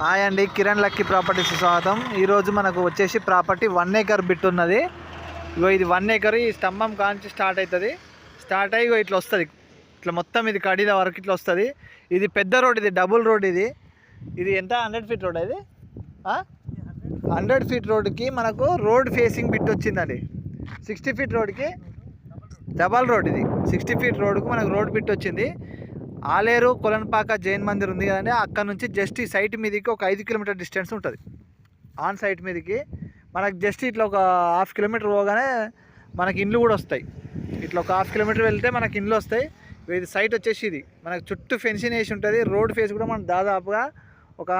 Hi అండి, Kiran lucky properties స్వాగతం. ఈరోజు మనకు వచ్చేసి ప్రాపర్టీ 1 acre బిట్ ఉన్నది. ఇగో ఇది 1 acre. ఈ స్తంభం కాంచి స్టార్ట్ అవుతుంది. స్టార్ట్ అయ్యి ఇట్లా వస్తుంది. ఇట్లా మొత్తం ఇది కడీల వరకు ఇట్లా వస్తుంది. ఇది పెద్ద రోడ్, ఇది డబుల్ రోడ్. ఇది ఎంత 100 feet రోడ్. ఇది 100 feet రోడ్కి మనకు రోడ్ ఫేసింగ్ బిట్ వచ్చిందండి. 60 feet రోడ్కి డబల్ రోడ్. ఇది 60 feet రోడ్కు మనకు రోడ్ బిట్ వచ్చింది. ఆలేరు కొలన్పాక జైన్ మందిర్ ఉంది కదండి, అక్కడ నుంచి జస్ట్ ఈ సైట్ మీదకి ఒక 5 kilometer డిస్టెన్స్ ఉంటుంది. ఆన్ సైట్ మీదకి మనకు జస్ట్ ఇట్లా ఒక 1/2 kilometer పోగానే మనకి ఇండ్లు కూడా వస్తాయి. ఇట్లా ఒక 1/2 kilometer వెళ్తే మనకి ఇండ్లు వస్తాయి. ఇది సైట్ వచ్చేసి ఇది మనకు చుట్టూ ఫెన్సింగ్ వేసి ఉంటుంది. రోడ్ ఫేస్ కూడా మనం దాదాపుగా ఒక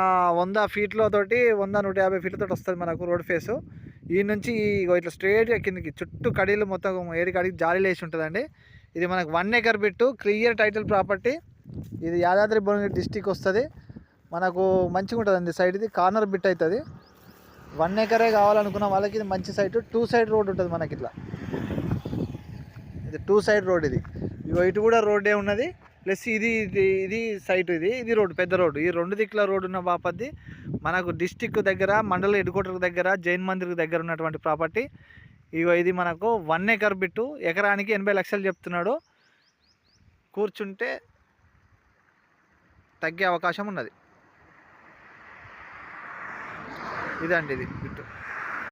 100 feet తోటి 100-150 feet తోటి వస్తుంది మనకు రోడ్ ఫేసు. ఈ నుంచి ఇట్లా స్ట్రేట్గా కిందకి చుట్టూ కడీలు మొత్తం ఏడికి జాలీలు వేసి ఉంటుందండి. ఇది మనకు 1 acre bit, clear title property. ఇది యాదాద్రి భువనగిరి డిస్టిక్ వస్తుంది. మనకు మంచిగా ఉంటుందండి సైట్. ఇది కార్నర్ బిట్ అవుతుంది. 1 acre కావాలనుకున్న వాళ్ళకి ఇది మంచి సైట్. 2 side రోడ్ ఉంటుంది మనకి. ఇట్లా ఇది 2 side రోడ్. ఇగో ఇటు కూడా రోడ్డే ఉన్నది. ప్లస్ ఇది సైట్. ఇది రోడ్, పెద్ద రోడ్డు. ఈ 2 దిక్కుల రోడ్డు ఉన్న బాపద్ది మనకు డిస్టిక్ దగ్గర, మండల హెడ్ క్వార్టర్ దగ్గర, జైన్ మందిర్ దగ్గర ఉన్నటువంటి ప్రాపర్టీ. ఇగో ఇది మనకు 1 acre బిట్టు. ఎకరానికి 80 లక్షలు చెప్తున్నాడు. కూర్చుంటే తగ్గే అవకాశం ఉన్నది. ఇదండి ఇది బిట్టు.